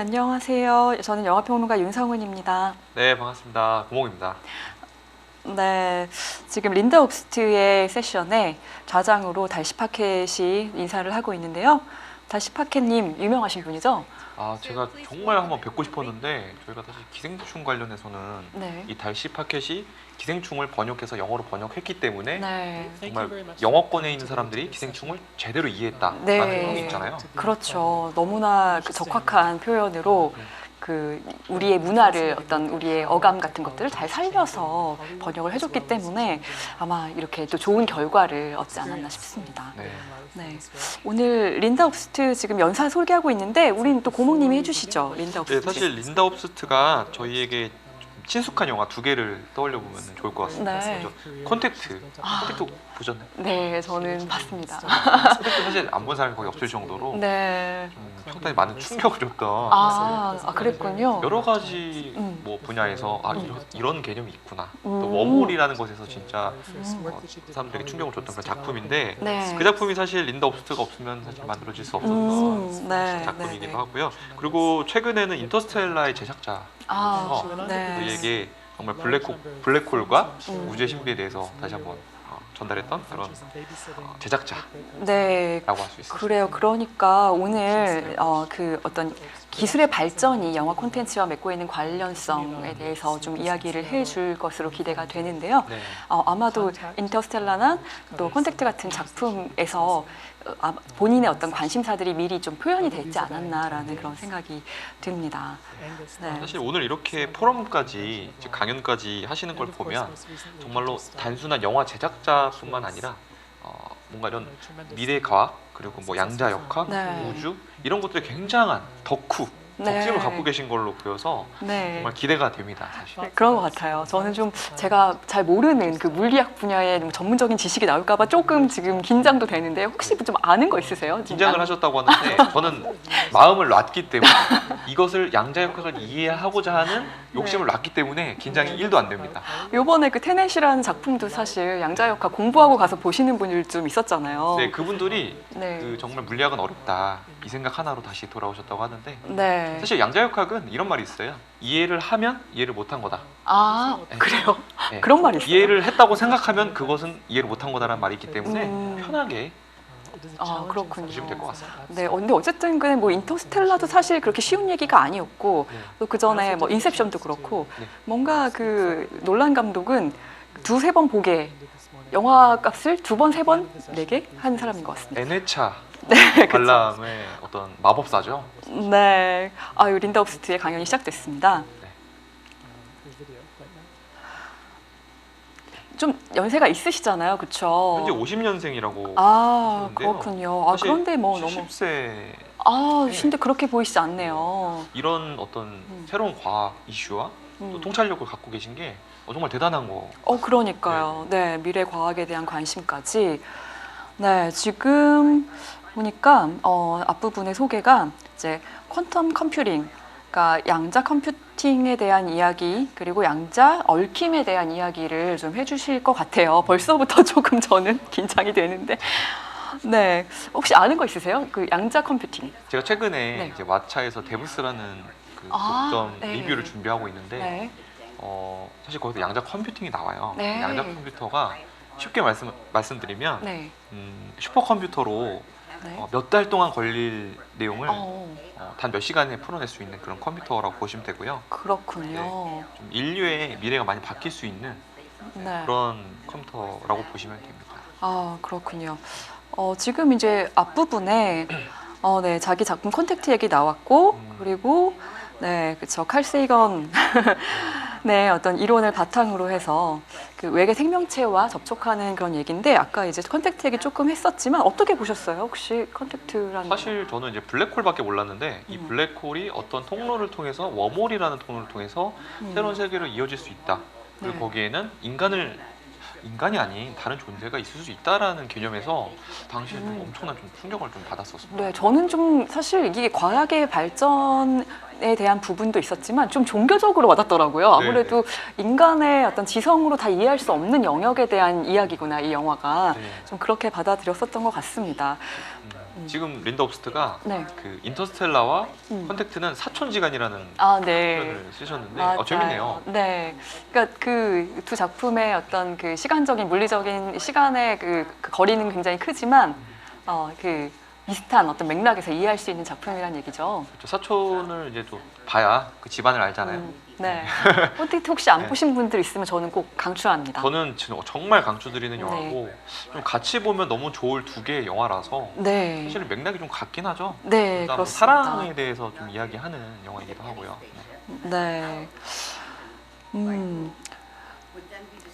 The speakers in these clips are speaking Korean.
안녕하세요. 저는 영화평론가 윤상훈입니다. 네, 반갑습니다. 고목입니다. 네, 지금 린다 옵스트의 세션에 좌장으로 달시 파켓이 인사를 하고 있는데요. 달시 파켓님 유명하신 분이죠? 제가 정말 한번 뵙고 싶었는데 저희가 사실 기생충 관련해서는 네. 이 달시 파켓이 기생충을 번역해서 영어로 번역했기 때문에 네. 정말 영어권에 있는 사람들이 기생충을 제대로 이해했다라는 네. 평이 있잖아요. 그렇죠. 너무나 적확한 표현으로 우리의 문화를 우리의 어감 같은 것들을 잘 살려서 번역을 해줬기 때문에 아마 이렇게 또 좋은 결과를 얻지 않았나 싶습니다. 네. 네. 오늘 린다 옵스트 지금 연사 소개하고 있는데 우린 또 고목님이 해주시죠. 린다 옵스트. 네, 사실 린다 옵스트가 저희에게 좀 친숙한 영화 두 개를 떠올려 보면 좋을 것 같습니다. 네. 먼저 콘택트 보셨나요? 네, 저는 봤습니다. 콘택트 사실 안 본 사람이 거의 없을 정도로 네. 상당히 많은 충격을 줬던 그랬군요. 여러 가지 뭐 분야에서 이런 개념이 있구나. 또 워홀이라는 것에서 진짜 사람들에게 충격을 줬던 그런 작품인데 네. 그 작품이 사실 린다 옵스트가 없으면 사실 만들어질 수 없었던 네, 작품이기도 네. 하고요. 그리고 최근에는 인터스텔라의 제작자 네. 우리에게 정말 블랙홀과 우주의 신비에 대해서 다시 한번 전달했던 그런 제작자라고 네. 할 수 있습니다. 그래요. 그러니까 오늘 그 어떤 기술의 발전이 영화 콘텐츠와 맺고 있는 관련성에 대해서 좀 이야기를 해줄 것으로 기대가 되는데요. 네. 아마도 인터스텔라나 또 콘택트 같은 작품에서 본인의 어떤 관심사들이 미리 좀 표현이 됐지 않았나라는 그런 생각이 듭니다. 네. 사실 오늘 이렇게 포럼까지 이제 강연까지 하시는 걸 보면 정말로 단순한 영화 제작자뿐만 아니라 뭔가 이런 미래 과학 그리고 뭐 양자 역학, 네. 우주 이런 것들에 굉장한 덕후, 덕심을 갖고 계신 걸로 보여서 네. 정말 기대가 됩니다. 사실. 네, 그런 것 같아요. 저는 좀 제가 잘 모르는 그 물리학 분야의 전문적인 지식이 나올까봐 조금 지금 긴장도 되는데 혹시 좀 아는 거 있으세요? 긴장을 하셨다고 하는데 저는 마음을 놨기 때문에 이것을 양자역학을 이해하고자 하는 욕심을 놨기 때문에 긴장이 1도 안 됩니다. 요번에 그 테넷이라는 작품도 사실 양자역학 공부하고 가서 보시는 분들 좀 있었잖아요. 네, 그분들이 네. 정말 물리학은 어렵다 이 생각 하나로 다시 돌아오셨다고 하는데 네. 사실 양자역학은 이런 말이 있어요. 이해를 하면 이해를 못한 거다. 그래요? 네. 그런 말이 있어요? 이해를 했다고 생각하면 그것은 이해를 못한 거다라는 말이 있기 때문에 편하게 그렇군요. 보시면 될 것 같습니다. 네, 근데 어쨌든 뭐 인터스텔라도 사실 그렇게 쉬운 얘기가 아니었고 또 그 전에 뭐 인셉션도 그렇고 뭔가 그 놀란 감독은 두세 번 보게 영화 값을 두 번, 세 번 내게 한 사람인 것 같습니다. N회차 네, 관람의 어떤 마법사죠. 네, 린다 옵스트의 강연이 시작됐습니다. 좀 연세가 있으시잖아요, 그렇죠? 현재 50년생이라고 그렇군요. 그런데 뭐 너무 70세 근데 그렇게 보이시지 않네요. 이런 어떤 새로운 과학 이슈와 또 통찰력을 갖고 계신 게 정말 대단한 거. 그러니까요. 네, 미래 과학에 대한 관심까지. 네, 지금 보니까 앞부분의 소개가 이제 퀀텀 컴퓨팅, 그러니까 양자 컴퓨팅에 대한 이야기 그리고 양자 얽힘에 대한 이야기를 좀 해주실 것 같아요. 벌써부터 조금 저는 긴장이 되는데. 네, 혹시 아는 거 있으세요? 그 양자 컴퓨팅. 제가 최근에 이제 왓챠에서 데브스라는 그 독점 리뷰를 준비하고 있는데 사실 거기서 양자 컴퓨팅이 나와요. 양자 컴퓨터가 쉽게 말씀드리면 슈퍼컴퓨터로 몇 달 동안 걸릴 내용을 단 몇 시간에 풀어낼 수 있는 그런 컴퓨터라고 보시면 되고요. 그렇군요. 좀 인류의 미래가 많이 바뀔 수 있는 그런 컴퓨터라고 보시면 됩니다. 그렇군요. 지금 이제 앞부분에 자기 작품 콘택트 얘기 나왔고 그리고 그렇죠. 칼 세이건 어떤 이론을 바탕으로 해서 그 외계 생명체와 접촉하는 그런 얘기인데 아까 이제 컨택트 얘기 조금 했었지만 어떻게 보셨어요? 혹시 컨택트라는 사실 저는 이제 블랙홀밖에 몰랐는데 이 블랙홀이 어떤 통로를 통해서 웜홀이라는 통로를 통해서 새로운 세계로 이어질 수 있다. 그리고 거기에는 인간이 아닌 다른 존재가 있을 수 있다라는 개념에서 당시에 좀 엄청난 좀 충격을 좀 받았었습니다. 네, 저는 좀 사실 이게 과학의 발전에 대한 부분도 있었지만 좀 종교적으로 와닿더라고요. 아무래도 인간의 어떤 지성으로 다 이해할 수 없는 영역에 대한 이야기구나, 이 영화가. 좀 그렇게 받아들였었던 것 같습니다. 지금 린더 옵스트가 네. 그 인터스텔라와 컨택트는 사촌지간이라는 네. 표현을 쓰셨는데 재밌네요. 네, 그러니까 그 두 작품의 어떤 그 시간적인 물리적인 시간의 그 거리는 굉장히 크지만 그 비슷한 어떤 맥락에서 이해할 수 있는 작품이라는 얘기죠. 그렇죠. 사촌을 이제 또 봐야 그 집안을 알잖아요. 네. 컨택트 혹시 안 보신 분들 있으면 저는 꼭 강추합니다. 저는 지금 정말 강추드리는 영화고 좀 같이 보면 너무 좋을 두 개의 영화라서 사실은 맥락이 좀 같긴 하죠. 네, 그렇습니다. 사랑에 대해서 좀 이야기하는 영화이기도 하고요. 네.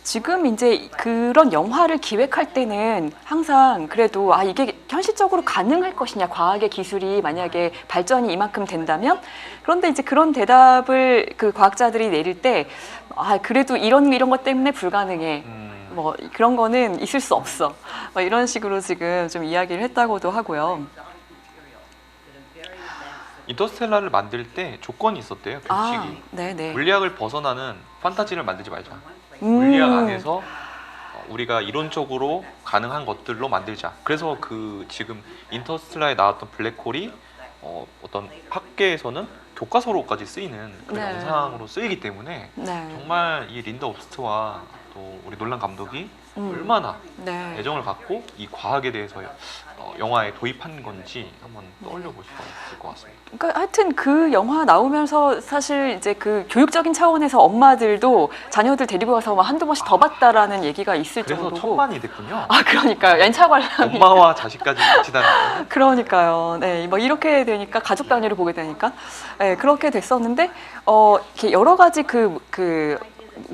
지금 이제 그런 영화를 기획할 때는 항상 그래도 이게 현실적으로 가능할 것이냐, 과학의 기술이 만약에 발전이 이만큼 된다면, 그런데 이제 그런 대답을 그 과학자들이 내릴 때 그래도 이런 것 때문에 불가능해. 뭐 그런 거는 있을 수 없어. 이런 식으로 지금 좀 이야기를 했다고도 하고요. 인터스텔라를 만들 때 조건이 있었대요. 규칙이. 네네. 물리학을 벗어나는 판타지를 만들지 말자. 물리학 안에서 우리가 이론적으로 가능한 것들로 만들자. 그래서 그 지금 인터스텔라에 나왔던 블랙홀이 어떤 학계에서는 교과서로까지 쓰이는 그런 영상으로 쓰이기 때문에 정말 이 린더 옵스트와 또 우리 놀란 감독이 얼마나 애정을 갖고 이 과학에 대해서 영화에 도입한 건지 한번 떠올려 보실 수 있을 것 같습니다. 그러니까 하여튼 그 영화 나오면서 사실 이제 그 교육적인 차원에서 엄마들도 자녀들 데리고 가서 막 한두 번씩 더 봤다라는 얘기가 있을 그래서 정도고. 천만이 됐군요. 그러니까요. 연차 관람. 엄마와 자식까지 같이 다니는. 그러니까요. 네, 뭐 이렇게 되니까 가족 단위로 보게 되니까 그렇게 됐었는데 이렇게 여러 가지 그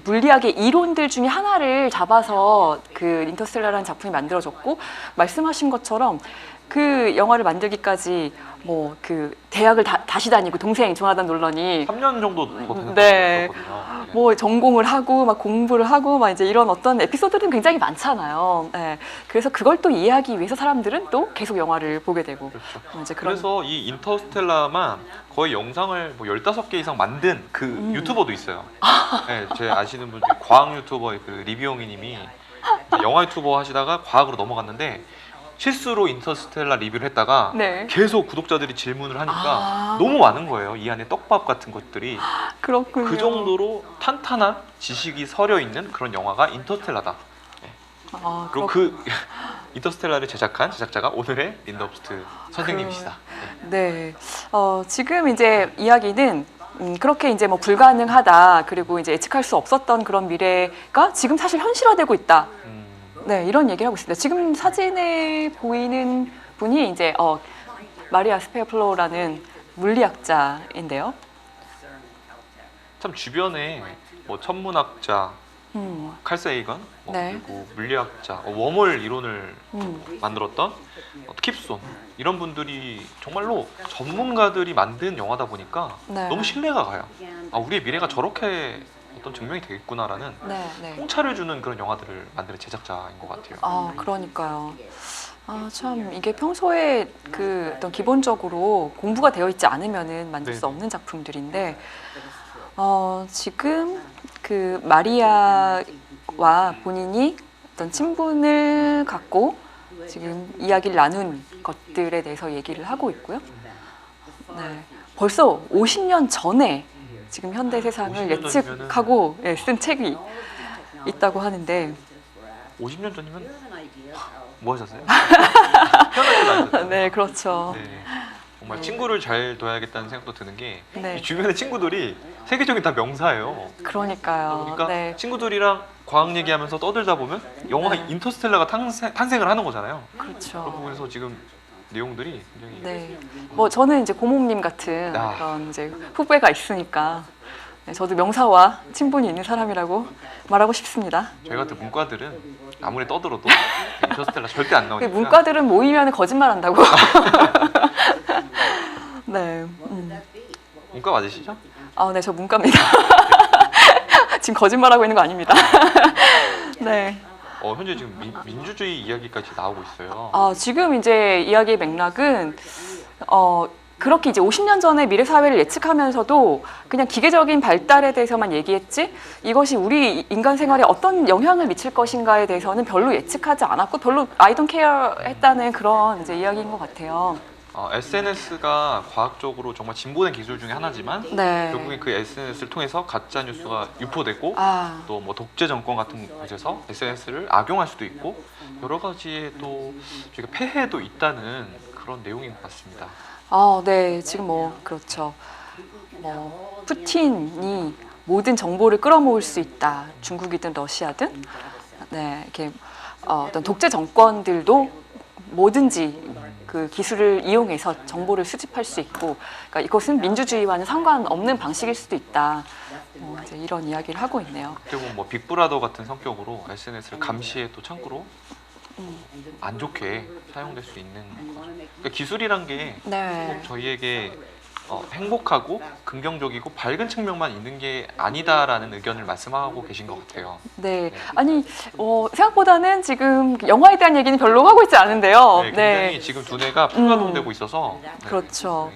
물리학의 이론들 중에 하나를 잡아서 그 인터스텔라라는 작품이 만들어졌고, 말씀하신 것처럼 그 영화를 만들기까지 뭐 그 대학을 다시 다니고 동생 조나단 놀런이 3년 정도 더 되는 네. 거거든요. 뭐 전공을 하고 막 공부를 하고 막 이제 이런 어떤 에피소드들은 굉장히 많잖아요. 네. 그래서 그걸 또 이해하기 위해서 사람들은 또 계속 영화를 보게 되고. 그렇죠. 이제 그래서 이 인터스텔라만 거의 영상을 뭐 15개 이상 만든 그 유튜버도 있어요. 네, 제 아시는 분 중에 과학 유튜버 그 리뷰영이 님이 영화 유튜버 하시다가 과학으로 넘어갔는데 실수로 인터스텔라 리뷰를 했다가 계속 구독자들이 질문을 하니까 너무 많은 거예요. 이 안에 떡밥 같은 것들이. 그렇군요. 그 정도로 탄탄한 지식이 서려 있는 그런 영화가 인터스텔라다. 네. 그리고 그 인터스텔라를 제작한 제작자가 오늘의 린더 옵스트 선생님이시다. 네. 지금 이제 이야기는 그렇게 이제 뭐 불가능하다, 그리고 이제 예측할 수 없었던 그런 미래가 지금 사실 현실화되고 있다. 네, 이런 얘기를 하고 있습니다. 지금 사진에 보이는 분이 이제 마리아 스페어플로라는 물리학자인데요. 참 주변에 뭐 천문학자, 칼 세이건, 그리고 물리학자, 웜홀 이론을 만들었던 킵손, 이런 분들이 정말로 전문가들이 만든 영화다 보니까 너무 신뢰가 가요. 우리의 미래가 저렇게 어떤 증명이 되겠구나라는 통찰을 주는 그런 영화들을 만드는 제작자인 것 같아요. 그러니까요. 참 이게 평소에 그 어떤 기본적으로 공부가 되어 있지 않으면은 만들 수 없는 작품들인데, 지금 그 마리아와 본인이 어떤 친분을 갖고 지금 이야기를 나눈 것들에 대해서 얘기를 하고 있고요. 네, 벌써 50년 전에 지금 현대 세상을 예측하고 쓴 책이 있다고 하는데. 50년 전이면 뭐 하셨어요? 편하게 다녔어요. 네, 그렇죠. 네. 정말 친구를 잘 둬야겠다는 생각도 드는 게 네. 이 주변의 친구들이 세계적인 다 명사예요. 그러니까요. 그러니까 네. 친구들이랑 과학 얘기하면서 떠들다 보면 영화 인터스텔라가 탄생을 하는 거잖아요. 그렇죠. 그래서 지금 내용들이 굉장히 뭐 저는 이제 고모님 같은 그런 이제 후배가 있으니까 저도 명사와 친분이 있는 사람이라고 말하고 싶습니다. 저희 같은 문과들은 아무리 떠들어도 인터스텔라 절대 안 나오니까. 문과들은 모이면 거짓말한다고. 네. 문과 맞으시죠? 네, 저 문과입니다. 지금 거짓말하고 있는 거 아닙니다. 네. 현재 지금 민주주의 이야기까지 나오고 있어요. 지금 이제 이야기의 맥락은 그렇게 이제 50년 전에 미래 사회를 예측하면서도 그냥 기계적인 발달에 대해서만 얘기했지 이것이 우리 인간 생활에 어떤 영향을 미칠 것인가에 대해서는 별로 예측하지 않았고 별로 I don't care 했다는 그런 이제 이야기인 것 같아요. SNS가 과학적으로 정말 진보된 기술 중에 하나지만 네. 결국에 그 SNS를 통해서 가짜 뉴스가 유포되고 또 뭐 독재 정권 같은 곳에서 SNS를 악용할 수도 있고 여러 가지의 또 저희가 폐해도 있다는 그런 내용인 것 같습니다. 네. 지금 뭐 그렇죠. 뭐 푸틴이 모든 정보를 끌어모을 수 있다. 중국이든 러시아든 네, 이렇게 어떤 독재 정권들도 뭐든지 그 기술을 이용해서 정보를 수집할 수 있고, 그러니까 이것은 민주주의와는 상관없는 방식일 수도 있다. 이제 이런 이야기를 하고 있네요. 그리고 뭐 빅브라더 같은 성격으로 SNS를 감시의 또 창구로 안 좋게 사용될 수 있는 거죠. 그러니까 기술이란 게 네. 꼭 저희에게 행복하고 긍정적이고 밝은 측면만 있는 게 아니다라는 의견을 말씀하고 계신 것 같아요. 네. 아니 생각보다는 지금 영화에 대한 얘기는 별로 하고 있지 않은데요. 네, 굉장히 지금 두뇌가 풀가동되고 있어서 그렇죠.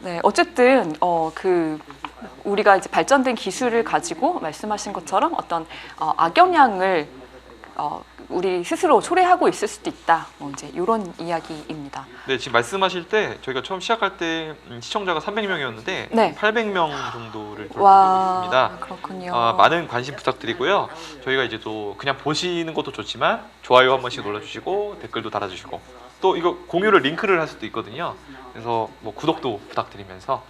네, 어쨌든 그 우리가 이제 발전된 기술을 가지고 말씀하신 것처럼 어떤 악영향을 우리 스스로 초래하고 있을 수도 있다. 뭐 이제 이런 이야기입니다. 네, 지금 말씀하실 때 저희가 처음 시작할 때 시청자가 300명이었는데 네. 800명 정도를 돌고 와, 있습니다. 그렇군요. 많은 관심 부탁드리고요. 저희가 이제 또 그냥 보시는 것도 좋지만 좋아요 한 번씩 눌러주시고 댓글도 달아주시고 또 이거 공유를 링크를 할 수도 있거든요. 그래서 뭐 구독도 부탁드리면서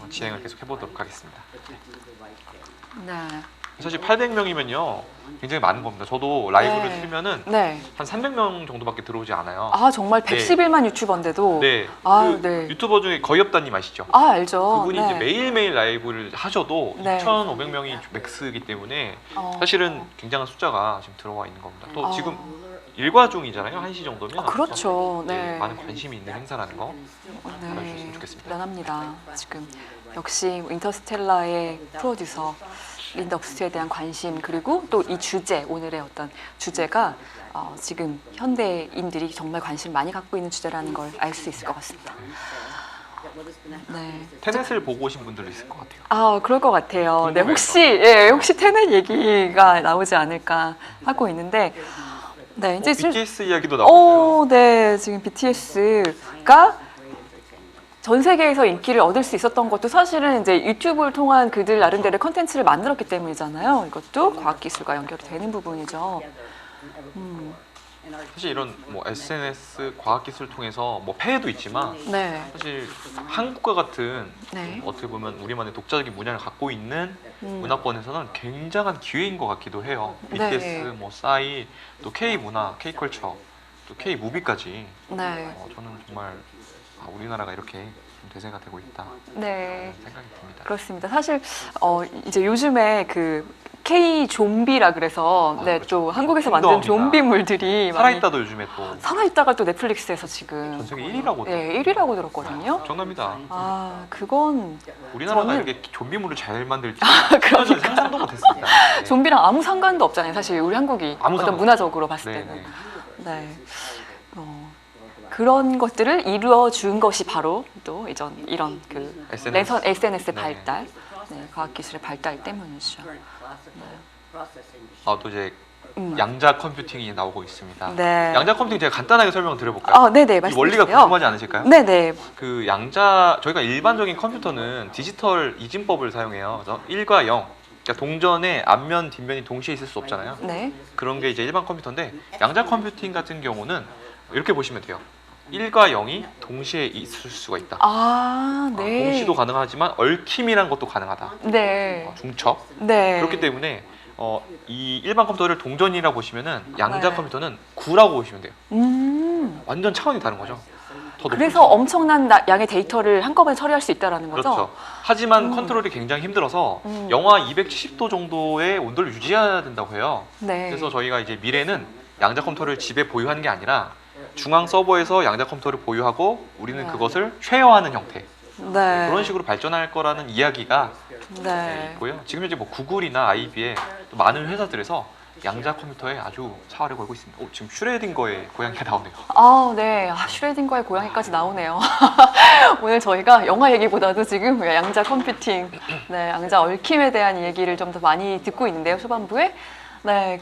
진행을 계속 해보도록 하겠습니다. 네. 사실 800명이면요 굉장히 많은 겁니다. 저도 라이브를 네. 틀면은 네. 한 300명 정도밖에 들어오지 않아요. 정말 111만 유튜버인데도. 네. 네. 유튜버 중에 거의없다님 아시죠? 알죠. 그분이 네. 이제 매일매일 라이브를 하셔도 네. 2,500명이 맥스이기 때문에 사실은 굉장한 숫자가 지금 들어와 있는 겁니다. 또 지금 일과 중이잖아요. 1시 정도면. 그렇죠. 네. 많은 관심이 있는 행사라는 거 네. 알아주셨으면 좋겠습니다. 대단합니다. 지금 역시 인터스텔라의 프로듀서 린덕스에 대한 관심, 그리고 또 이 주제, 오늘의 어떤 주제가 지금 현대인들이 정말 관심 많이 갖고 있는 주제라는 걸 알 수 있을 것 같습니다. 네. 테넷을 보고 오신 분들도 있을 것 같아요. 그럴 것 같아요. 네, 궁금해서. 혹시 테넷 얘기가 나오지 않을까 하고 있는데, 네, 이제 BTS 이야기도 나오고요. 네, 지금 BTS가 전 세계에서 인기를 얻을 수 있었던 것도 사실은 이제 유튜브를 통한 그들 나름대로의 컨텐츠를 만들었기 때문이잖아요. 이것도 과학기술과 연결이 되는 부분이죠. 사실 이런 뭐 SNS 과학기술 통해서 뭐 폐해도 있지만 네. 사실 한국과 같은 네. 어떻게 보면 우리만의 독자적인 문화를 갖고 있는 문화권에서는 굉장한 기회인 것 같기도 해요. 네. BTS, 뭐 싸이, 또 K 문화, K 컬처, 또 K 무비까지 네. 저는 정말 우리나라가 이렇게 좀 대세가 되고 있다 네. 생각이 듭니다. 그렇습니다. 사실 이제 요즘에 그 K 좀비라 그래서 네, 그렇죠. 또 한국에서 만든 팬덤이다. 좀비물들이 살아있다도 요즘에 또 살아있다가 또 넷플릭스에서 지금 전 세계 1위라고 네, 1위라고 들었거든요. 정답니다. 그건 우리나라가 저는- 이렇게 좀비물을 잘 만들지 그러니까. 전혀 상상도 못했습니다. 네. 좀비랑 아무 상관도 없잖아요. 사실 우리 한국이 아무 어떤 상관 문화적으로 봤을 네, 때는. 네. 네. 그런 것들을 이루어 준 것이 바로 또 이런 그 SNS의 네. 발달, 과학기술의 발달 때문이죠. 또 이제 양자 컴퓨팅이 나오고 있습니다. 네. 양자 컴퓨팅 제가 간단하게 설명을 드려볼까요? 네네, 이 말씀해 원리가 주세요. 궁금하지 않으실까요? 네네. 그 저희가 일반적인 컴퓨터는 디지털 이진법을 사용해요. 그래서 1과 0, 그러니까 동전의 앞면, 뒷면이 동시에 있을 수 없잖아요. 네. 그런 게 이제 일반 컴퓨터인데 양자 컴퓨팅 같은 경우는 이렇게 보시면 돼요. 1과 0이 동시에 있을 수가 있다. 네. 동시도 가능하지만 얽힘이란 것도 가능하다. 네. 중첩. 네. 그렇기 때문에 이 일반 컴퓨터를 동전이라고 보시면은 양자 네. 컴퓨터는 9라고 보시면 돼요. 음. 완전 차원이 다른 거죠. 더 그래서 높은 엄청난 양의 데이터를 한꺼번에 처리할 수 있다라는 거죠. 그렇죠. 하지만 컨트롤이 굉장히 힘들어서 영하 270도 정도의 온도를 유지해야 된다고 해요. 네. 그래서 저희가 이제 미래는 양자 컴퓨터를 집에 보유하는 게 아니라 중앙 서버에서 양자 컴퓨터를 보유하고 우리는 네. 그것을 쉐어하는 형태 네. 그런 식으로 발전할 거라는 이야기가 네. 있고요. 지금 현재 뭐 구글이나 IBM 또 많은 회사들에서 양자 컴퓨터에 아주 차화를 걸고 있습니다. 지금 슈레딩거의 고양이가 나오네요. 아, 네. 슈레딩거의 고양이까지 나오네요. 오늘 저희가 영화 얘기보다도 지금 양자 컴퓨팅, 네, 양자 얽힘에 대한 얘기를 좀 더 많이 듣고 있는데요, 초반부에. 네,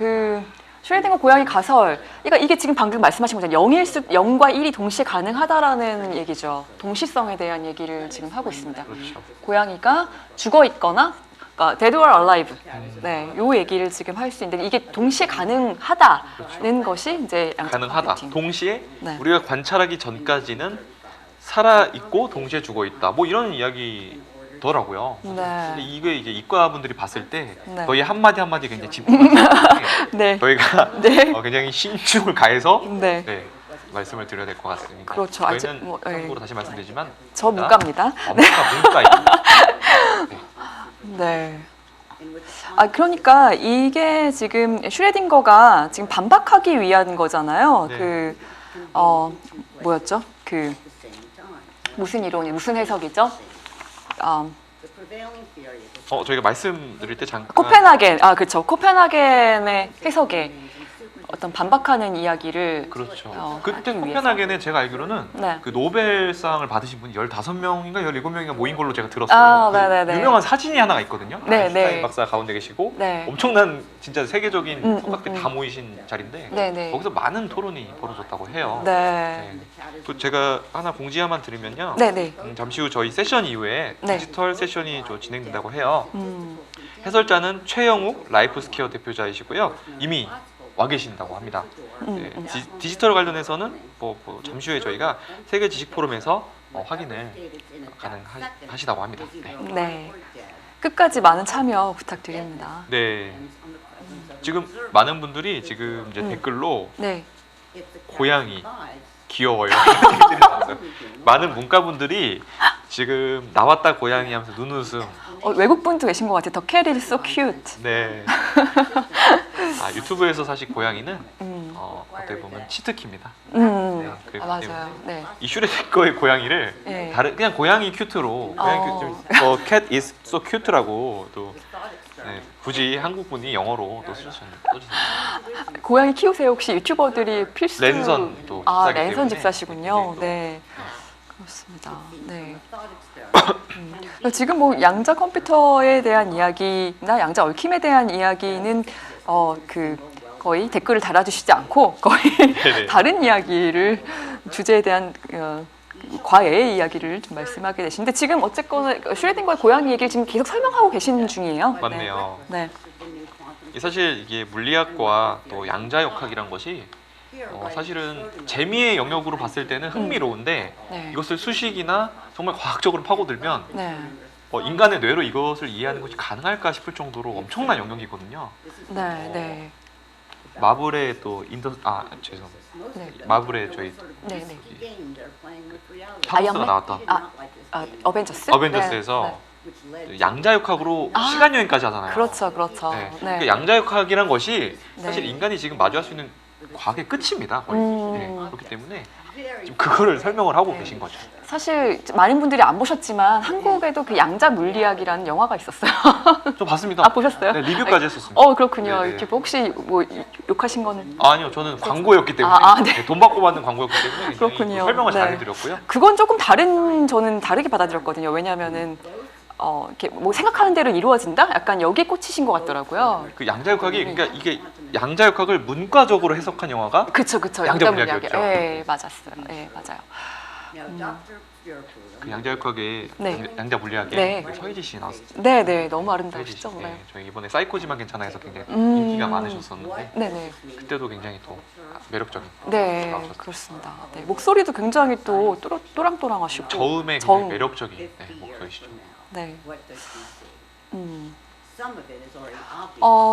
슈레딩거 고양이 가설. 그러니까 이게 지금 방금 말씀하신 거잖아요. 0과 1이 동시에 가능하다라는 얘기죠. 동시성에 대한 얘기를 지금 하고 있습니다. 그렇죠. 고양이가 죽어 있거나, 그러니까 dead or alive. 네, 요 얘기를 지금 할 수 있는데 이게 동시에 가능하다는 것이 이제 양자 가능하다. 컴퓨팅. 동시에 네. 우리가 관찰하기 전까지는 살아 있고 동시에 죽어 있다. 뭐 이런 이야기더라고요. 근데 네. 이게 이제 이과 분들이 봤을 때 네. 저희 한마디 한마디 굉장히 집중하기 때문에 네. 저희가 네. 굉장히 신중을 가해서 네. 네, 말씀을 드려야 될 것 같습니다. 그렇죠. 저희는 뭐, 네. 참고로 다시 말씀드리지만 저 문과입니다. 문과입니다. 네. 네. 그러니까 이게 지금 슈레딩거가 지금 반박하기 위한 거잖아요. 네. 뭐였죠? 무슨 이론이, 무슨 해석이죠? 저희가 말씀드릴 때 잠깐 코펜하겐, 그렇죠. 코펜하겐의 해석에 어떤 반박하는 이야기를 그렇죠. 그때 하기 위해서. 코펜하겐에 제가 알기로는 네. 그 노벨상을 받으신 분이 15명인가 17명인가 모인 걸로 제가 들었어요. 네네네. 유명한 사진이 하나가 있거든요. 네, 아인슈타인 네. 박사가 가운데 계시고 네. 엄청난 진짜 세계적인 성각들이 음. 다 모이신 자리인데 네네. 거기서 많은 토론이 벌어졌다고 해요. 네. 그 제가 하나 공지야만 드리면요. 네네. 잠시 후 저희 세션 이후에 네. 디지털 세션이 진행된다고 해요. 음. 해설자는 최영욱 라이프스퀘어 대표자이시고요. 이미 와 계신다고 합니다. 네, 디지털 관련해서는 뭐 잠시 후에 저희가 세계 지식 포럼에서 확인을 가능하시다고 합니다. 네. 네. 끝까지 많은 참여 부탁드립니다. 네. 지금 많은 분들이 지금 이제 댓글로 네. 고양이 귀여워요. 이런 댓글이 나왔어요. 많은 문과분들이 지금 나왔다 고양이 하면서 눈웃음. 외국 분도 계신 것 같아요. The cat is so cute. 네. 유튜브에서 사실 고양이는 어떻게 보면 치트키입니다. 그렇기 맞아요. 때문에 네. 이 슈레딩거의 고양이를 네. 그냥 고양이 큐트로 cat is so cute라고 또 굳이 한국 분이 영어로 또 써주셨네요. 고양이 키우세요? 혹시 유튜버들이 필수 랜선도 집사기 랜선 때문에. 집사시군요. 네. 그렇습니다. 네. 지금 뭐 양자 컴퓨터에 대한 이야기나 양자 얽힘에 대한 이야기는 거의 댓글을 달아주시지 않고 거의 네네. 다른 이야기를 주제에 대한 과외의 이야기를 좀 말씀하게 되시는데 지금 어쨌거나 슈레딩거의 고양이 얘기를 지금 계속 설명하고 계시는 중이에요. 맞네요. 네. 사실 이게 물리학과 또 양자역학이란 것이 사실은 재미의 영역으로 봤을 때는 흥미로운데 네. 이것을 수식이나 정말 과학적으로 파고들면 네. 인간의 뇌로 이것을 이해하는 것이 가능할까 싶을 정도로 엄청난 영역이거든요. 네. 네. 마블의 또 죄송합니다. 네. 마블의 저희 네. 네. 타노스가 아이언맨? 나왔던 어벤져스? 어벤져스에서 양자역학으로 시간 여행까지 하잖아요. 그렇죠, 그렇죠. 네. 네. 그러니까 양자역학이란 것이 사실 네. 인간이 지금 마주할 수 있는 과학의 끝입니다. 거의. 그렇기 때문에 지금 그거를 설명을 하고 계신 거죠. 사실 많은 분들이 안 보셨지만 한국에도 그 양자 물리학이라는 영화가 있었어요. 저 봤습니다. 보셨어요? 네, 리뷰까지 했었습니다. 그렇군요. 네네. 이렇게 혹시 뭐 욕하신 건 아니요, 저는 광고였기 때문에 네. 돈 받고 받는 광고였기 때문에 굉장히 그렇군요. 설명을 잘 네. 해드렸고요. 그건 조금 저는 다르게 받아들였거든요. 왜냐하면은 이렇게 뭐 생각하는 대로 이루어진다? 약간 여기에 꽂히신 것 같더라고요. 그 양자역학이 그러니까 이게 양자역학을 문과적으로 해석한 영화가 그쵸. 양자 물리학이. 물리학이었죠. 네, 맞았어요. 네, 맞아요. 그 양자역학의 네. 양자 물리학의 네. 그 서희지 씨 나왔어요. 네, 너무 서희지 아름다우시죠? 씨. 네. 네, 저희 이번에 사이코지만 괜찮아해서 굉장히 음. 인기가 많으셨었는데 네네. 그때도 굉장히 또 매력적인. 네, 나오셨어요. 그렇습니다. 네, 목소리도 굉장히 또 또랑또랑하시고. 저음에 저음. 굉장히 매력적인 목소리시죠. 네.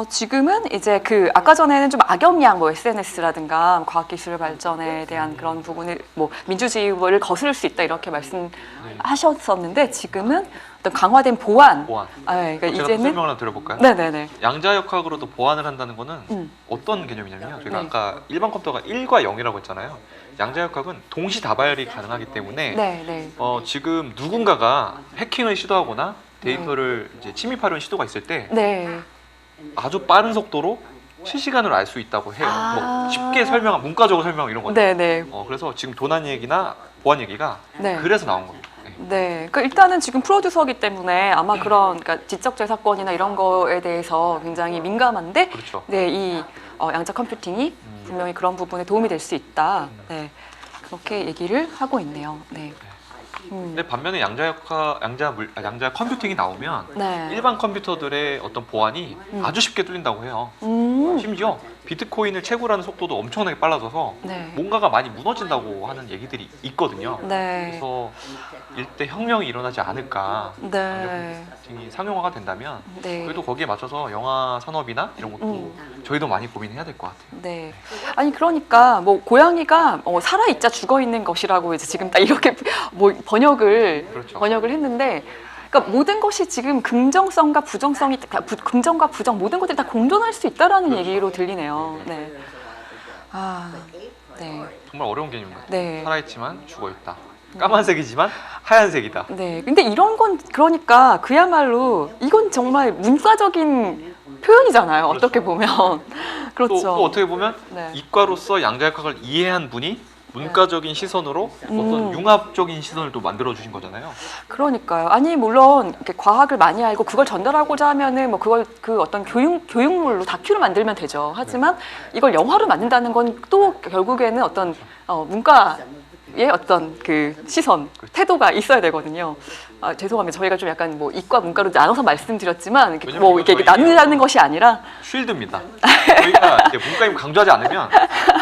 지금은 이제 아까 전에는 좀 악영향, SNS라든가 과학기술 발전에 대한 그런 부분을 민주주의를 거스를 수 있다 이렇게 말씀하셨었는데 지금은 어떤 강화된 보안. 그러니까 제가 이제는 설명 하나 들어볼까요? 네네네. 양자역학으로도 보완을 한다는 거는 어떤 개념이냐면요. 저희가 네. 아까 일반 컴퓨터가 1과 0이라고 했잖아요. 양자역학은 동시다발이 가능하기 때문에 네. 지금 누군가가 해킹을 시도하거나 데이터를 이제 침입하려는 시도가 있을 때 네. 아주 빠른 속도로 실시간으로 알 수 있다고 해요. 아. 뭐 쉽게 설명, 문과적으로 설명 이런 거. 네네. 그래서 지금 도난 얘기나 보안 얘기가 네. 그래서 나온 겁니다. 네. 네, 그러니까 일단은 지금 프로듀서이기 때문에 아마 그런 그러니까 지적재산권이나 이런 거에 대해서 굉장히 민감한데, 그렇죠. 네, 이 양자 컴퓨팅이 분명히 그런 부분에 도움이 될 수 있다. 네, 그렇게 얘기를 하고 있네요. 네. 근데 반면에 양자 컴퓨팅이 나오면 네. 일반 컴퓨터들의 어떤 보안이 아주 쉽게 뚫린다고 해요. 심지어 비트코인을 채굴하는 속도도 엄청나게 빨라져서 네. 뭔가가 많이 무너진다고 하는 얘기들이 있거든요. 네. 그래서 일대 혁명이 일어나지 않을까. 네. 이 상용화가 된다면 네. 그래도 거기에 맞춰서 영화 산업이나 이런 것도 저희도 많이 고민해야 될 것 같아요. 네. 아니 그러니까 뭐 고양이가 살아 있자 죽어 있는 것이라고 이제 지금 딱 이렇게 뭐 번역을 했는데, 그러니까 모든 것이 지금 긍정성과 부정성이 긍정과 부정 모든 것들이 다 공존할 수 있다라는 얘기로 들리네요. 네. 아, 네. 정말 어려운 개념입니다. 네. 살아있지만 죽어있다. 까만색이지만 하얀색이다. 네. 근데 이런 건 그러니까 그야말로 이건 정말 문과적인 표현이잖아요. 그렇죠. 어떻게 보면. 그렇죠. 또 어떻게 보면 네. 이과로서 양자역학을 이해한 분이 문과적인 시선으로 어떤 융합적인 시선을 또 만들어 주신 거잖아요. 그러니까요. 아니 물론 이렇게 과학을 많이 알고 그걸 전달하고자 하면은 뭐 그걸 그 어떤 교육물로 다큐를 만들면 되죠. 하지만 이걸 영화로 만든다는 건 또 결국에는 어떤 문과의 어떤 그 시선, 태도가 있어야 되거든요. 아, 죄송합니다. 저희가 좀 약간 뭐 이과 문과로 나눠서 말씀드렸지만 이렇게 뭐 이렇게 나누자는 것이 아니라 쉴드입니다. 저희가 이제 문과임 강조하지 않으면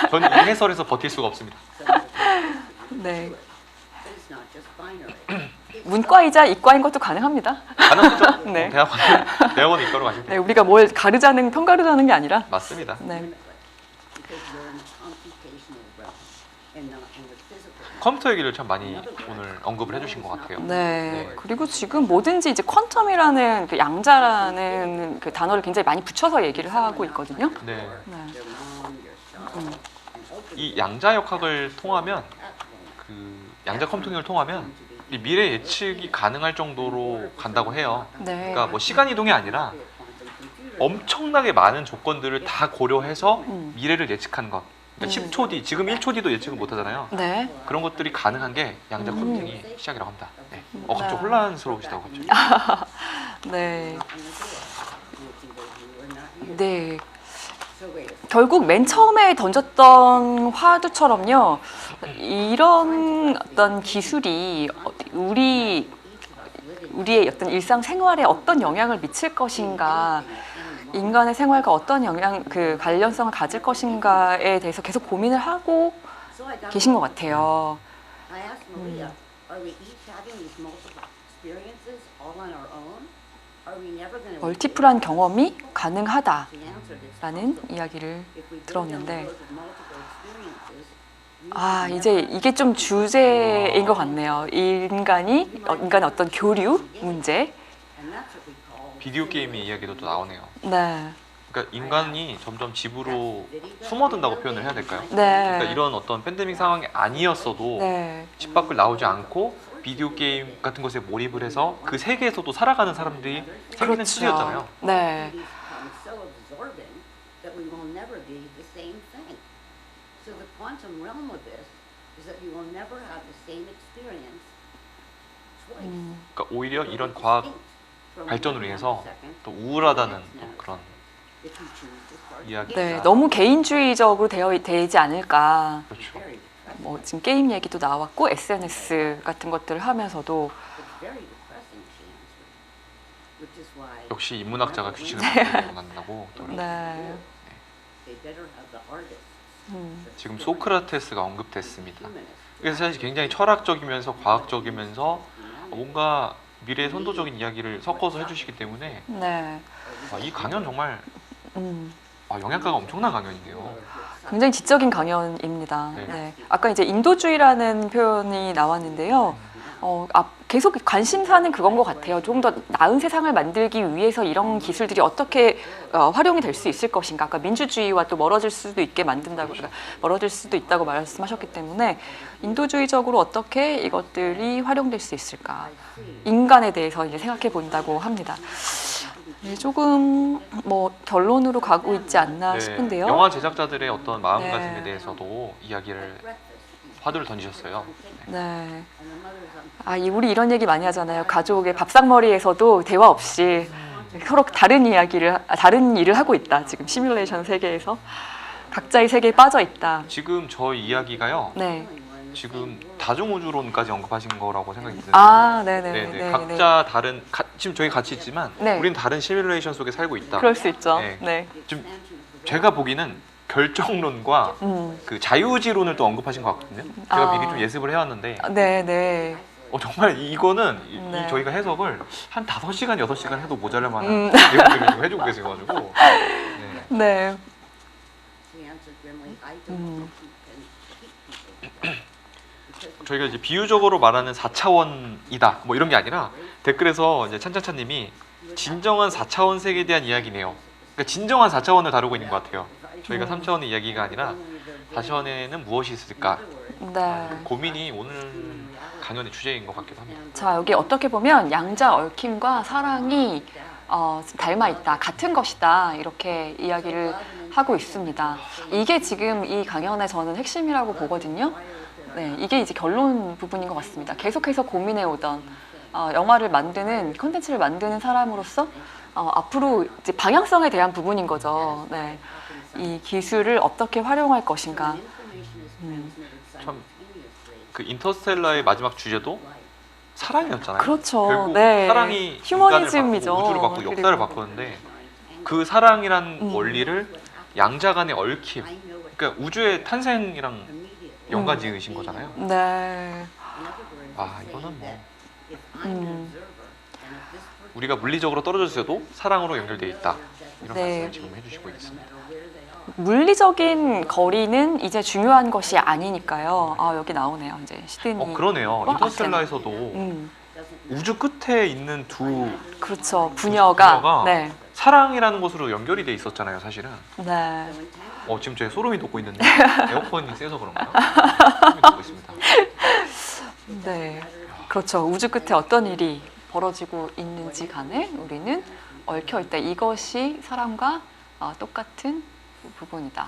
저는 이 해설에서 버틸 수가 없습니다. 네. 문과이자 이과인 것도 가능합니다. 가능하죠? 네. 대학원 이과로 가시면 네, 우리가 뭘 평가르자는 게 아니라. 맞습니다. 네. 컴퓨터 얘기를 참 많이 오늘 언급을 해주신 것 같아요. 네. 그리고 지금 뭐든지 이제 퀀텀이라는 그 양자라는 그 단어를 굉장히 많이 붙여서 얘기를 하고 있거든요. 네. 네. 이 양자역학을 통하면 양자 컴퓨팅을 통하면 이 미래 예측이 가능할 정도로 간다고 해요. 네. 그러니까 뭐 시간 이동이 아니라 엄청나게 많은 조건들을 다 고려해서 미래를 예측한 것. 그러니까 10초 뒤, 지금 1초 뒤도 예측을 못 하잖아요. 네. 그런 것들이 가능한 게 양자 컴퓨팅이 시작이라고 합니다. 네. 갑자기 혼란스러우시다고 갑자기. 네. 네. 결국 맨 처음에 던졌던 화두처럼요, 이런 어떤 기술이 우리의 어떤 일상 생활에 어떤 영향을 미칠 것인가, 인간의 생활과 어떤 관련성을 가질 것인가에 대해서 계속 고민을 하고 계신 것 같아요. 멀티플한 경험이 가능하다라는 이야기를 들었는데, 이제 이게 좀 주제인 것 같네요. 인간의 어떤 교류 문제. 비디오 게임의 이야기도 또 나오네요. 네. 그러니까 인간이 점점 집으로 숨어든다고 표현을 해야 될까요? 네. 그러니까 이런 어떤 팬데믹 상황이 아니었어도 네. 집 밖을 나오지 않고 비디오 게임 같은 것에 몰입을 해서 그 세계에서도 살아가는 사람들이 생기는 추세였잖아요. 네. 그러니까 오히려 이런 과학 발전으로 인해서 또 우울하다는 또 그런 이야기. 네, 너무 개인주의적으로 되지 않을까. 그렇죠. 뭐 지금 게임 얘기도 나왔고 SNS 같은 것들을 하면서도 역시 인문학자가 규칙을 만든다고. 네. 지금 소크라테스가 언급됐습니다. 그래서 사실 굉장히 철학적이면서 과학적이면서 뭔가 미래의 선도적인 이야기를 섞어서 해주시기 때문에 네. 이 강연 정말 영양가가 엄청난 강연이네요. 굉장히 지적인 강연입니다. 네. 네. 아까 이제 인도주의라는 표현이 나왔는데요. 계속 관심사는 그건 것 같아요. 좀 더 나은 세상을 만들기 위해서 이런 기술들이 어떻게 활용이 될 수 있을 것인가. 아까 민주주의와 또 멀어질 수도 있다고 말씀하셨기 때문에 인도주의적으로 어떻게 이것들이 활용될 수 있을까. 인간에 대해서 이제 생각해 본다고 합니다. 네, 조금 뭐 결론으로 가고 있지 않나 싶은데요. 영화 제작자들의 어떤 마음가짐에 네. 대해서도 화두를 던지셨어요. 네. 우리 이런 얘기 많이 하잖아요. 가족의 밥상머리에서도 대화 없이 서로 다른 일을 하고 있다. 지금 시뮬레이션 세계에서 각자의 세계에 빠져 있다. 지금 저 이야기가요. 네. 지금 다중우주론까지 언급하신 거라고 생각이 드는데. 네네. 각자 다른 지금 저희 같이 있지만 네. 우리는 다른 시뮬레이션 속에 살고 있다. 그럴 수 있죠. 네. 네. 지금 제가 보기는 결정론과 그 자유지론을 또 언급하신 것 같거든요. 제가 미리 좀 예습을 해왔는데. 네네. 정말 이거는 네. 저희가 해석을 한 5시간, 6시간 해도 모자랄 만한 내용들을 지금 해주고 계셔가지고. 네. 저희가 이제 비유적으로 말하는 4차원이다 뭐 이런 게 아니라 댓글에서 이제 찬찬찬님이 진정한 4차원 세계에 대한 이야기네요. 그러니까 진정한 4차원을 다루고 있는 것 같아요. 저희가 3차원의 이야기가 아니라 4차원에는 무엇이 있을까? 네. 고민이 오늘 강연의 주제인 것 같기도 합니다. 자, 여기 어떻게 보면 양자 얽힘과 사랑이 닮아 있다, 같은 것이다 이렇게 이야기를 하고 있습니다. 이게 지금 이 강연의 저는 핵심이라고 보거든요. 네, 이게 이제 결론 부분인 것 같습니다. 계속해서 고민해 오던 영화를 만드는 콘텐츠를 만드는 사람으로서 앞으로 이제 방향성에 대한 부분인 거죠. 네, 이 기술을 어떻게 활용할 것인가. 참 그 인터스텔라의 마지막 주제도 사랑이었잖아요. 그렇죠. 결국 네. 사랑이 휴머니즘이죠. 인간을 바꾸고 우주를 바꾸고 역사를 바꾸는데 그 사랑이란 원리를 양자 간의 얽힘, 그러니까 우주의 탄생이랑 연관지으신 거잖아요. 네. 이거는 뭐 우리가 물리적으로 떨어져 있어도 사랑으로 연결돼 있다. 이런 말씀을 지금 해주시고 있습니다. 물리적인 거리는 이제 중요한 것이 아니니까요. 여기 나오네요. 이제 시드니. 그러네요. 인터스텔라에서도 우주 끝에 있는 두 그렇죠. 부녀가 네. 사랑이라는 것으로 연결이 돼 있었잖아요, 사실은. 네. 지금 제가 소름이 돋고 있는데 에어컨이 세서 그런가요? 소름이 돋고 있습니다. 네. 그렇죠. 우주 끝에 어떤 일이 벌어지고 있는지 간에 우리는 얽혀 있다. 이것이 사람과 똑같은 부분이다.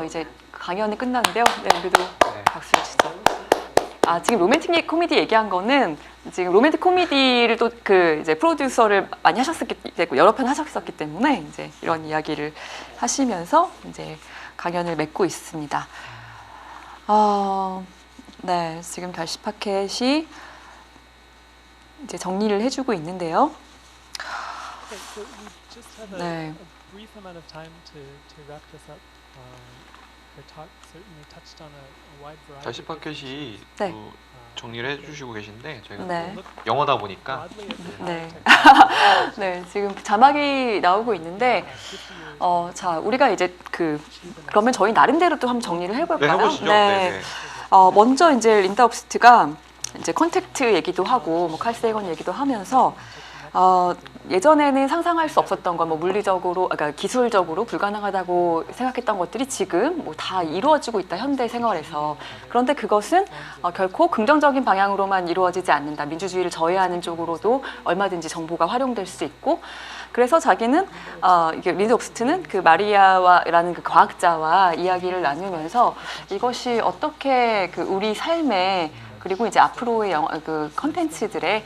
이제 강연이 끝났는데요. 네, 우리도 박수를 치죠. 지금 로맨틱 코미디 얘기한 거는 지금 로맨틱 코미디를 또 이제 프로듀서를 많이 하셨었기 때문에 여러 편 하셨었기 때문에 이제 이런 이야기를 하시면서 이제 강연을 맺고 있습니다. 네, 지금 달시 파켓이 이제 정리를 해주고 있는데요. 네. brief amount of time to wrap this up. Your talk certainly touched on a wide variety. 달시 파켓이 네. 정리를 해주시고 계신데 저희가 네. 영어다 보니까 네. 네, 지금 자막이 나오고 있는데 자, 우리가 이제 그러면 저희 나름대로 또 한번 정리를 해볼까요? 네, 해보시죠. 네. 먼저 이제 린다 옵스트가 이제 컨택트 얘기도 하고 뭐 칼 세건 얘기도 하면서 예전에는 상상할 수 없었던 건 뭐 물리적으로, 그러니까 기술적으로 불가능하다고 생각했던 것들이 지금 뭐 다 이루어지고 있다, 현대 생활에서. 그런데 그것은 결코 긍정적인 방향으로만 이루어지지 않는다. 민주주의를 저해하는 쪽으로도 얼마든지 정보가 활용될 수 있고. 그래서 자기는 이게 린다 옵스트는 그 마리아와라는 그 과학자와 이야기를 나누면서 이것이 어떻게 우리 삶에 그리고 이제 앞으로의 그 컨텐츠들의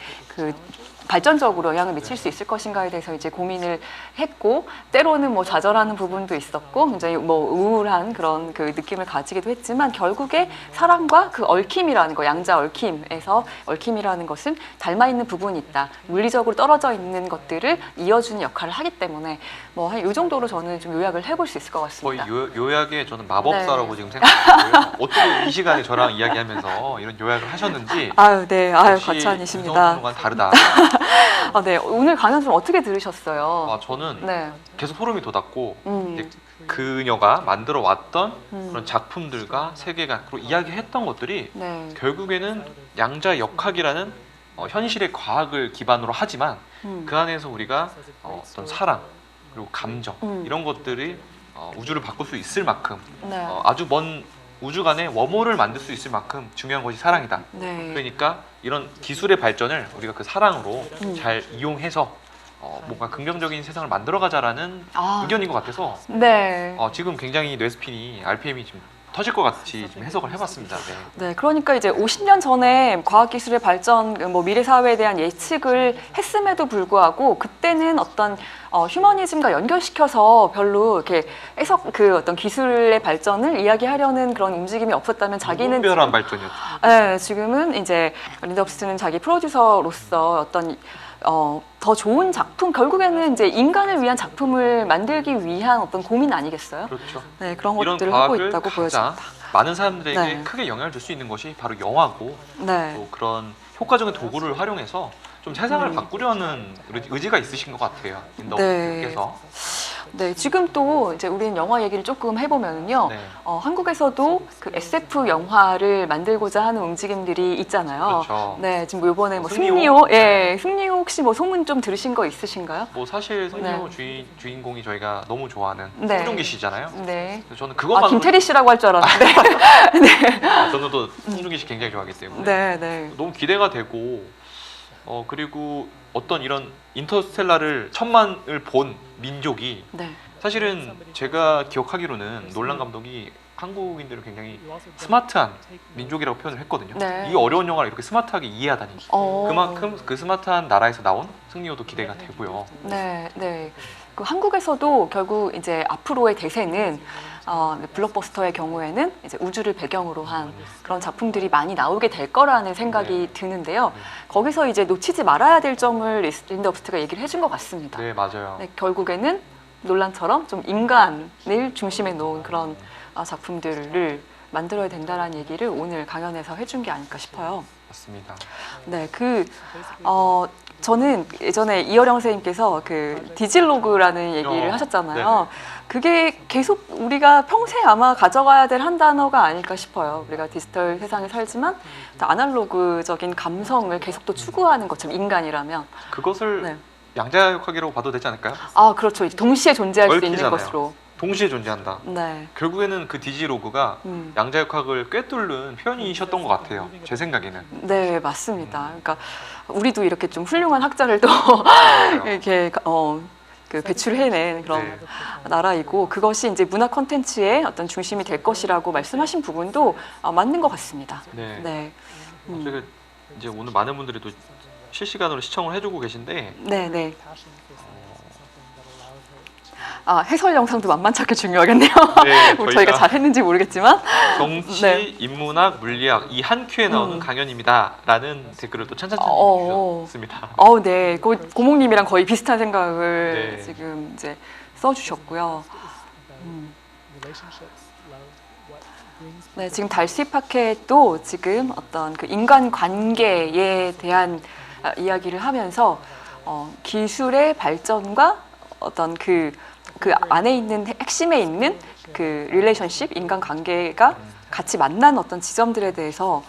발전적으로 영향을 미칠 수 있을 것인가에 대해서 이제 고민을 했고, 때로는 뭐 좌절하는 부분도 있었고 굉장히 뭐 우울한 그런 느낌을 가지기도 했지만, 결국에 사랑과 얽힘이라는 거, 양자 얽힘에서 얽힘이라는 것은 닮아 있는 부분이 있다. 물리적으로 떨어져 있는 것들을 이어주는 역할을 하기 때문에 뭐 한 이 정도로 저는 좀 요약을 해볼 수 있을 것 같습니다. 거의 요약에 저는 마법사라고 지금 생각하고요. 어떻게 이 시간에 저랑 이야기하면서 이런 요약을 하셨는지. 네, 과찬이십니다. 구성과 다르다. 네, 오늘 강연 좀 어떻게 들으셨어요? 저는 계속 소름이 돋았고 이제 그녀가 만들어 왔던 그런 작품들과 세계관, 그리고 이야기했던 것들이 결국에는 양자 역학이라는 현실의 과학을 기반으로 하지만 그 안에서 우리가 어떤 사랑 그리고 감정 이런 것들이 우주를 바꿀 수 있을 만큼 아주 먼 우주 간에 웜홀을 만들 수 있을 만큼 중요한 것이 사랑이다. 그러니까 이런 기술의 발전을 우리가 그 사랑으로 잘 이용해서 뭔가 긍정적인 세상을 만들어가자라는 의견인 것 같아서 네. 지금 굉장히 뇌스핀이 RPM이 지금 터질 것 같이 좀 해석을 해봤습니다. 네. 네, 그러니까 이제 50년 전에 과학기술의 발전, 뭐 미래 사회에 대한 예측을 했음에도 불구하고 그때는 어떤 휴머니즘과 연결시켜서 별로 이렇게 어떤 기술의 발전을 이야기하려는 그런 움직임이 없었다면 자기는 무분별한 발전이었죠. 네, 지금은 이제 린드업스트는 자기 프로듀서로서 어떤 더 좋은 작품, 결국에는 이제 인간을 위한 작품을 만들기 위한 어떤 고민 아니겠어요? 그렇죠. 네, 그런 이런 것들을 하고 과학을 있다고 가장 보여집니다. 많은 사람들에게 네. 크게 영향을 줄 수 있는 것이 바로 영화고 네. 또 그런 효과적인 도구를 활용해서 좀 세상을 바꾸려는 의지가 있으신 것 같아요. 린드업스트께서. 네, 지금 또 이제 우리는 영화 얘기를 조금 해보면은요, 네. 한국에서도 그 SF 영화를 만들고자 하는 움직임들이 있잖아요. 그렇죠. 네, 지금 이번에 뭐 승리호? 승리호, 예, 네. 승리호 혹시 뭐 소문 좀 들으신 거 있으신가요? 뭐 사실 승리호 주인공이 저희가 너무 좋아하는 송중기 씨잖아요. 네. 그래서 저는 그것만 김태리 씨라고 할 줄 알았는데. 저는 또 송중기 씨 굉장히 좋아하기 때문에 네, 네. 너무 기대가 되고 그리고 어떤 이런 인터스텔라를 천만을 본 민족이 네. 사실은 제가 기억하기로는 놀란 감독이 한국인들을 굉장히 스마트한 민족이라고 표현을 했거든요. 네. 이 어려운 영화를 이렇게 스마트하게 이해하다니. 어. 그만큼 그 스마트한 나라에서 나온 승리호도 기대가 되고요. 네, 네. 그 한국에서도 결국 이제 앞으로의 대세는 블록버스터의 경우에는 이제 우주를 배경으로 한 그런 작품들이 많이 나오게 될 거라는 생각이 드는데요. 거기서 이제 놓치지 말아야 될 점을 린드업스트가 얘기를 해준 것 같습니다. 네, 맞아요. 네, 결국에는 논란처럼 좀 인간을 중심에 놓은 그런 작품들을 만들어야 된다라는 얘기를 오늘 강연에서 해준 게 아닐까 싶어요. 맞습니다. 네, 저는 예전에 이어령 선생님께서 그 디지로그라는 얘기를 하셨잖아요. 그게 계속 우리가 평생 아마 가져가야 될 한 단어가 아닐까 싶어요. 우리가 디지털 세상에 살지만 아날로그적인 감성을 계속 또 추구하는 것처럼 인간이라면 그것을 양자역학이라고 봐도 되지 않을까요? 그렇죠. 동시에 존재할 수 있는 것으로. 동시에 존재한다. 네. 결국에는 그 디지로그가 양자역학을 꿰뚫는 표현이셨던 것 같아요. 제 생각에는. 네, 맞습니다. 그러니까 우리도 이렇게 좀 훌륭한 학자를 또 이렇게 그 배출해낸 그런 나라이고 그것이 이제 문화 콘텐츠의 어떤 중심이 될 것이라고 말씀하신 부분도 맞는 것 같습니다. 네. 네. 제가 이제 오늘 많은 분들이 또 실시간으로 시청을 해주고 계신데. 네, 네. 해설 영상도 만만찮게 중요하겠네요. 네, 저희가 잘 했는지 모르겠지만 정치, 인문학, 물리학 이 한 큐에 나오는 강연입니다라는 댓글을 또 찬찬히 주셨습니다. 네, 고목님이랑 거의 비슷한 생각을 지금 이제 써주셨고요. 네, 지금 달수입 파켓도 지금 어떤 그 인간 관계에 대한 이야기를 하면서 기술의 발전과 어떤 그 안에 있는 핵심에 있는 그 릴레이션십, 인간 관계가 같이 만난 어떤 지점들에 대해서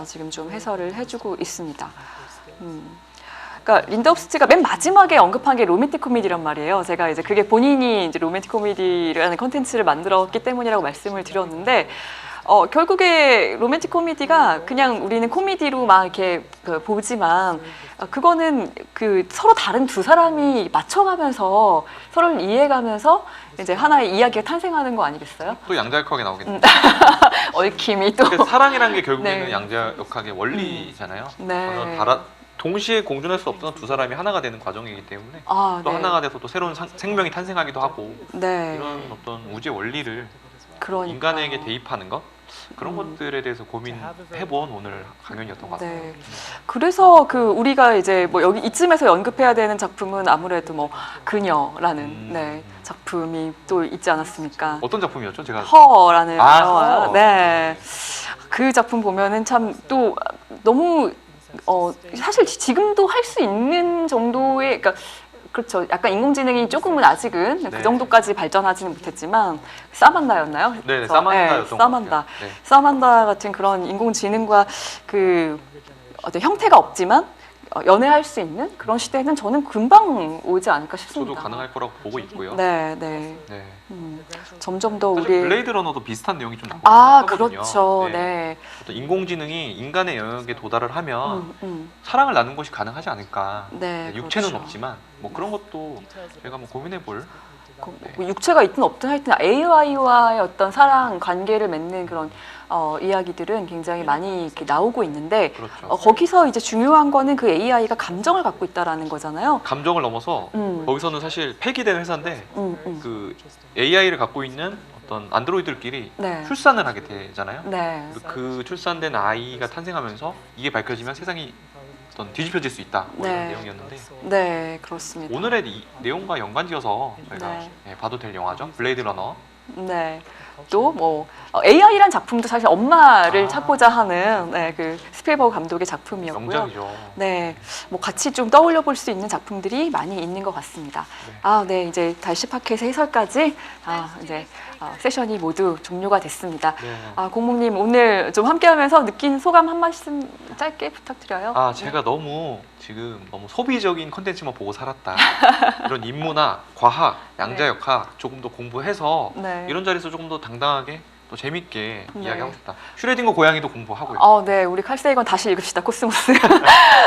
지금 좀 해설을 해주고 있습니다. 그러니까 린드업스트가 맨 마지막에 언급한 게 로맨틱 코미디란 말이에요. 제가 이제 그게 본인이 이제 로맨틱 코미디라는 컨텐츠를 만들었기 때문이라고 말씀을 드렸는데. 결국에 로맨틱 코미디가 그냥 우리는 코미디로 막 이렇게 보지만 그거는 그 서로 다른 두 사람이 맞춰가면서 서로를 이해해가면서 이제 하나의 이야기가 탄생하는 거 아니겠어요? 또 양자역학이 나오겠네요. 얽힘이 또. 그러니까 사랑이라는 게 결국에는 양자역학의 원리잖아요. 네. 동시에 공존할 수 없던 두 사람이 하나가 되는 과정이기 때문에 또 하나가 돼서 또 새로운 생명이 탄생하기도 하고 이런 어떤 우주의 원리를 인간에게 대입하는 것 그런 것들에 대해서 고민해본 오늘 강연이었던 것 같아요. 네. 그래서 우리가 이제 뭐 여기 이쯤에서 언급해야 되는 작품은 아무래도 뭐 그녀라는 작품이 또 있지 않았습니까? 어떤 작품이었죠? 제가 허라는 영화. 허. 네. 그 작품 보면은 참 또 너무 사실 지금도 할 수 있는 정도의 그렇죠. 약간 인공지능이 조금은 아직은 그 정도까지 발전하지는 못했지만 사만다였나요? 네, 사만다였던 것 같아요. 사만다 같은 그런 인공지능과 그 어떤 형태가 없지만 연애할 수 있는 그런 시대는 저는 금방 오지 않을까 싶습니다. 저도 가능할 거라고 보고 있고요. 네, 네. 네. 점점 더 사실 우리 블레이드 러너도 비슷한 내용이 좀 남고 하거든요. 그렇죠. 네. 네. 어떤 인공지능이 인간의 영역에 도달을 하면 사랑을 나누는 것이 가능하지 않을까. 네, 육체는 그렇죠. 없지만 뭐 그런 것도 저희가 뭐 고민해볼. 뭐 육체가 있든 없든 하여튼 AI와의 어떤 사랑 관계를 맺는 그런 이야기들은 굉장히 많이 이렇게 나오고 있는데 그렇죠. 거기서 이제 중요한 거는 그 AI가 감정을 갖고 있다라는 거잖아요. 감정을 넘어서 거기서는 사실 폐기된 회사인데 그 AI를 갖고 있는 어떤 안드로이드들끼리 네. 출산을 하게 되잖아요. 네. 그 출산된 아이가 탄생하면서 이게 밝혀지면 세상이 어떤 뒤집혀질 수 있다 뭐 이런 네. 내용이었는데 네, 그렇습니다. 오늘의 이 내용과 연관지어서 저희가 네. 봐도 될 영화죠. 블레이드 러너. 네. 또 뭐 AI란 작품도 사실 엄마를 아. 찾고자 하는 네, 그 스필버그 감독의 작품이었고요. 명작이죠. 네, 뭐 같이 좀 떠올려 볼 수 있는 작품들이 많이 있는 것 같습니다. 네. 네, 이제 달시 팟캐스트 해설까지 이제 세션이 모두 종료가 됐습니다. 네. 공목님 오늘 좀 함께하면서 느낀 소감 한 말씀 짧게 부탁드려요. 제가 너무 지금 너무 소비적인 컨텐츠만 보고 살았다. 이런 인문학, 과학, 양자역학 조금 더 공부해서 네. 이런 자리에서 조금 더 당당하게 또 재밌게 이야기하고 싶다. 슈레딩거 고양이도 공부하고요. 네, 우리 칼 세이건 다시 읽읍시다, 코스모스.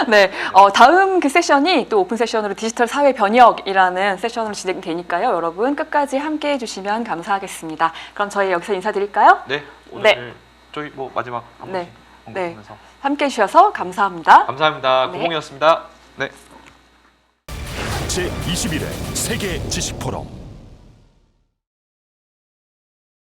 네, 다음 그 세션이 또 오픈 세션으로 디지털 사회 변혁이라는 세션으로 진행되니까요. 여러분 끝까지 함께 해주시면 감사하겠습니다. 그럼 저희 여기서 인사드릴까요? 네, 오늘 네. 저희 뭐 마지막 한 네. 번씩 네. 언급하면서 함께 해주셔서 감사합니다. 감사합니다. 네. 구봉이었습니다. 네. 제21회 세계 지식 포럼